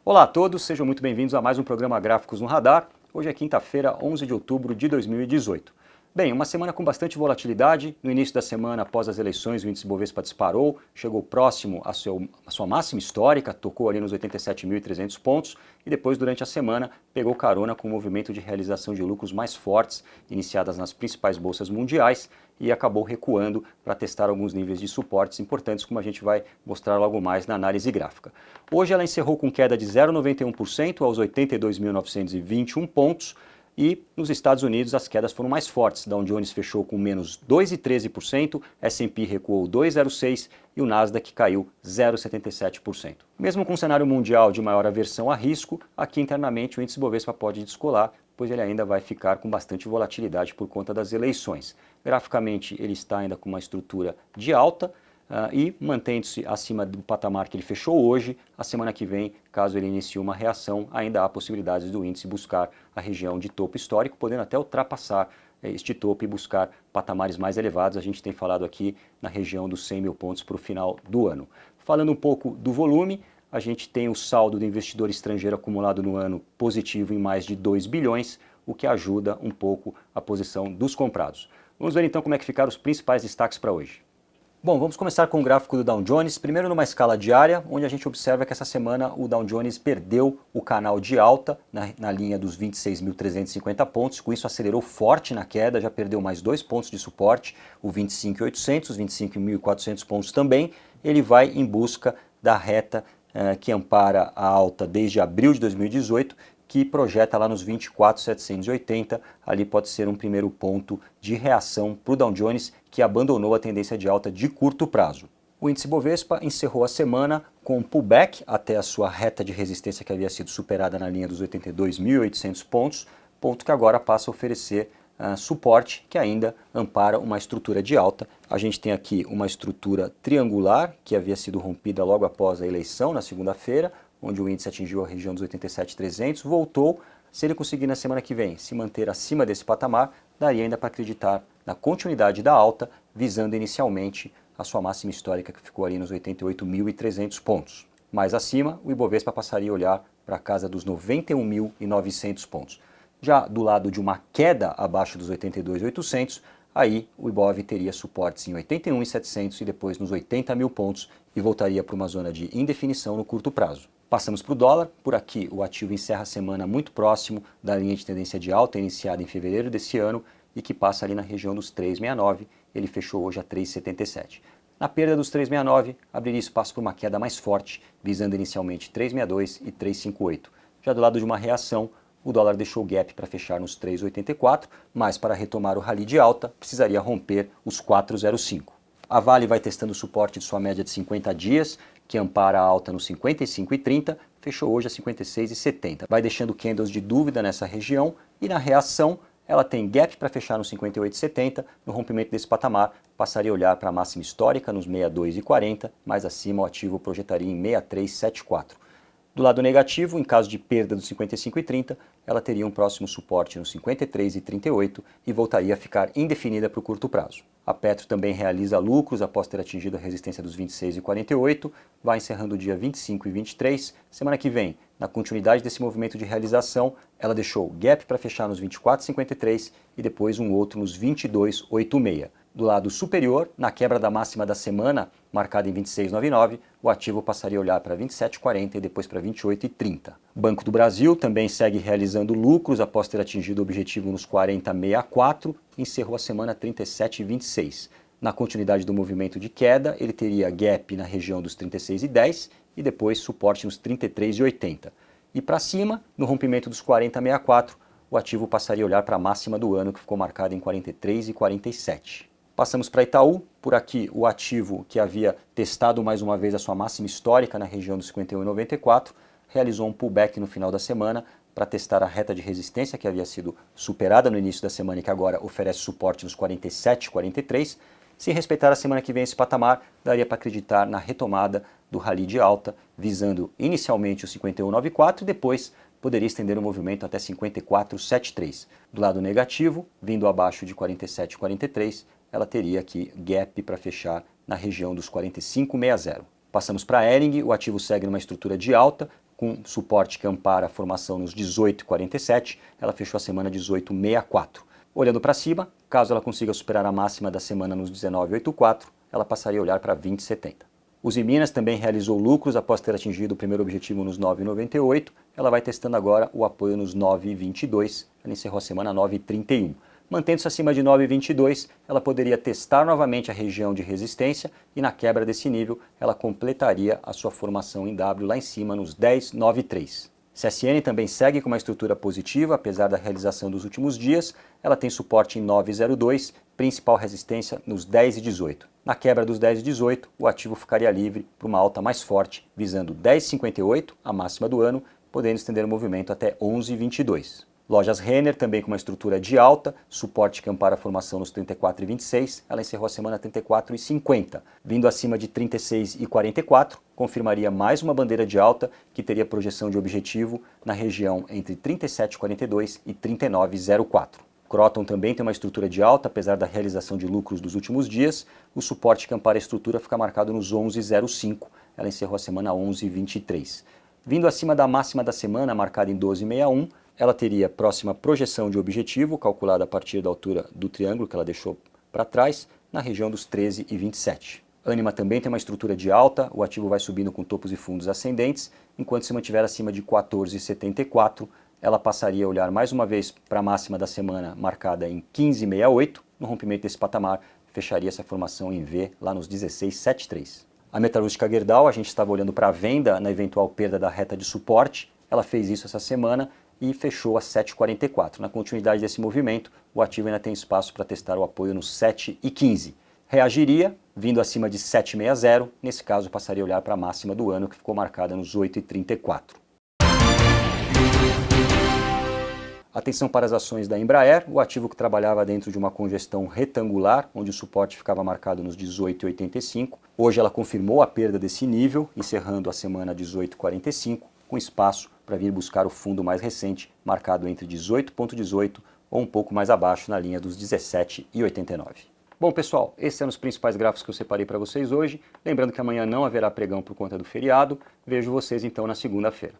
Olá a todos, sejam muito bem-vindos a mais um programa Gráficos no Radar. Hoje é quinta-feira, 11 de outubro de 2018. Bem, uma semana com bastante volatilidade. No início da semana, após as eleições, o índice Bovespa disparou, chegou próximo à sua máxima histórica, tocou ali nos 87.300 pontos e depois, durante a semana, pegou carona com o movimento de realização de lucros mais fortes, iniciadas nas principais bolsas mundiais, e acabou recuando para testar alguns níveis de suportes importantes, como a gente vai mostrar logo mais na análise gráfica. Hoje ela encerrou com queda de 0,91% aos 82.921 pontos, e nos Estados Unidos as quedas foram mais fortes. Dow Jones fechou com menos 2,13%, S&P recuou 2,06% e o Nasdaq caiu 0,77%. Mesmo com um cenário mundial de maior aversão a risco, aqui internamente o índice Bovespa pode descolar, pois ele ainda vai ficar com bastante volatilidade por conta das eleições. Graficamente ele está ainda com uma estrutura de alta, e mantendo-se acima do patamar que ele fechou hoje. A semana que vem, caso ele inicie uma reação, ainda há possibilidades do índice buscar a região de topo histórico, podendo até ultrapassar este topo e buscar patamares mais elevados. A gente tem falado aqui na região dos 100 mil pontos para o final do ano. Falando um pouco do volume, a gente tem o saldo do investidor estrangeiro acumulado no ano positivo em mais de 2 bilhões, o que ajuda um pouco a posição dos comprados. Vamos ver então como é que ficaram os principais destaques para hoje. Bom, vamos começar com o gráfico do Dow Jones, primeiro numa escala diária, onde a gente observa que essa semana o Dow Jones perdeu o canal de alta na linha dos 26.350 pontos, com isso acelerou forte na queda, já perdeu mais 2 pontos de suporte, o 25.800, os 25.400 pontos também. Ele vai em busca da reta que ampara a alta desde abril de 2018, que projeta lá nos 24.780, ali pode ser um primeiro ponto de reação para o Dow Jones, que abandonou a tendência de alta de curto prazo. O índice Bovespa encerrou a semana com um pullback até a sua reta de resistência que havia sido superada na linha dos 82.800 pontos, ponto que agora passa a oferecer suporte que ainda ampara uma estrutura de alta. A gente tem aqui uma estrutura triangular que havia sido rompida logo após a eleição, na segunda-feira, onde o índice atingiu a região dos 87.300, voltou. Se ele conseguir na semana que vem se manter acima desse patamar, daria ainda para acreditar na continuidade da alta, visando inicialmente a sua máxima histórica, que ficou ali nos 88.300 pontos. Mais acima, o Ibovespa passaria a olhar para a casa dos 91.900 pontos. Já do lado de uma queda abaixo dos 82.800, aí o Ibov teria suportes em 81.700 e depois nos 80 mil pontos e voltaria para uma zona de indefinição no curto prazo. Passamos para o dólar. Por aqui o ativo encerra a semana muito próximo da linha de tendência de alta iniciada em fevereiro desse ano e que passa ali na região dos 3,69. Ele fechou hoje a 3,77. Na perda dos 3,69, abriria espaço para uma queda mais forte, visando inicialmente 3,62 e 3,58. Já do lado de uma reação, o dólar deixou o gap para fechar nos 3,84, mas para retomar o rally de alta, precisaria romper os 4,05. A Vale vai testando o suporte de sua média de 50 dias, que ampara a alta nos 55,30, fechou hoje a 56,70. Vai deixando candles de dúvida nessa região e na reação ela tem gap para fechar nos 58,70. No rompimento desse patamar, passaria a olhar para a máxima histórica nos 62,40, mais acima o ativo projetaria em 63,74. Do lado negativo, em caso de perda dos 55,30, ela teria um próximo suporte nos 53,38 e voltaria a ficar indefinida para o curto prazo. A Petro também realiza lucros após ter atingido a resistência dos 26,48, vai encerrando o dia 25 e 23. Semana que vem, na continuidade desse movimento de realização, ela deixou gap para fechar nos 24,53 e depois um outro nos 22,86. Do lado superior, na quebra da máxima da semana, marcada em 26,99, o ativo passaria a olhar para 27,40 e depois para 28,30. Banco do Brasil também segue realizando lucros após ter atingido o objetivo nos 40,64 e encerrou a semana 37,26. Na continuidade do movimento de queda, ele teria gap na região dos 36,10 e depois suporte nos 33,80. E para cima, no rompimento dos 40,64, o ativo passaria a olhar para a máxima do ano, que ficou marcada em 43,47. Passamos para Itaú. Por aqui o ativo, que havia testado mais uma vez a sua máxima histórica na região dos 51,94, realizou um pullback no final da semana para testar a reta de resistência que havia sido superada no início da semana e que agora oferece suporte nos 47,43. Se respeitar a semana que vem esse patamar, daria para acreditar na retomada do rally de alta, visando inicialmente o 51,94 e depois poderia estender o movimento até 54,73. Do lado negativo, vindo abaixo de 47,43, ela teria aqui gap para fechar na região dos 45,60. Passamos para a Hering. O ativo segue numa estrutura de alta, com suporte que ampara a formação nos 18,47, ela fechou a semana 18,64. Olhando para cima, caso ela consiga superar a máxima da semana nos 19,84, ela passaria a olhar para 20,70. Usiminas também realizou lucros após ter atingido o primeiro objetivo nos 9,98. Ela vai testando agora o apoio nos 9,22. Ela encerrou a semana 9,31. Mantendo-se acima de 9,22, ela poderia testar novamente a região de resistência e na quebra desse nível ela completaria a sua formação em W lá em cima nos 10,93. CSN também segue com uma estrutura positiva, apesar da realização dos últimos dias. Ela tem suporte em 9,02, principal resistência nos 10,18. Na quebra dos 10,18, o ativo ficaria livre para uma alta mais forte, visando 10,58, a máxima do ano, podendo estender o movimento até 11,22. Lojas Renner também com uma estrutura de alta, suporte que ampara a formação nos 34,26, ela encerrou a semana 34,50. Vindo acima de 36,44, confirmaria mais uma bandeira de alta que teria projeção de objetivo na região entre 37,42 e 39,04. Croton também tem uma estrutura de alta, apesar da realização de lucros dos últimos dias. O suporte que ampara a estrutura fica marcado nos 11,05. Ela encerrou a semana 11,23. Vindo acima da máxima da semana, marcada em 12,61, ela teria próxima projeção de objetivo, calculada a partir da altura do triângulo que ela deixou para trás, na região dos 13,27. Ânima também tem uma estrutura de alta, o ativo vai subindo com topos e fundos ascendentes, enquanto se mantiver acima de 14,74, ela passaria a olhar mais uma vez para a máxima da semana marcada em 15,68. No rompimento desse patamar, fecharia essa formação em V lá nos 16,73. A metalúrgica Gerdau, a gente estava olhando para a venda na eventual perda da reta de suporte. Ela fez isso essa semana e fechou a 7,44. Na continuidade desse movimento, o ativo ainda tem espaço para testar o apoio nos 7,15. Reagiria, vindo acima de 7,60. Nesse caso, passaria a olhar para a máxima do ano, que ficou marcada nos 8,34. Atenção para as ações da Embraer, o ativo que trabalhava dentro de uma congestão retangular, onde o suporte ficava marcado nos 18,85. Hoje ela confirmou a perda desse nível, encerrando a semana 18,45, com espaço para vir buscar o fundo mais recente, marcado entre 18,18 ou um pouco mais abaixo na linha dos 17,89. Bom, pessoal, esses são os principais gráficos que eu separei para vocês hoje. Lembrando que amanhã não haverá pregão por conta do feriado. Vejo vocês então na segunda-feira.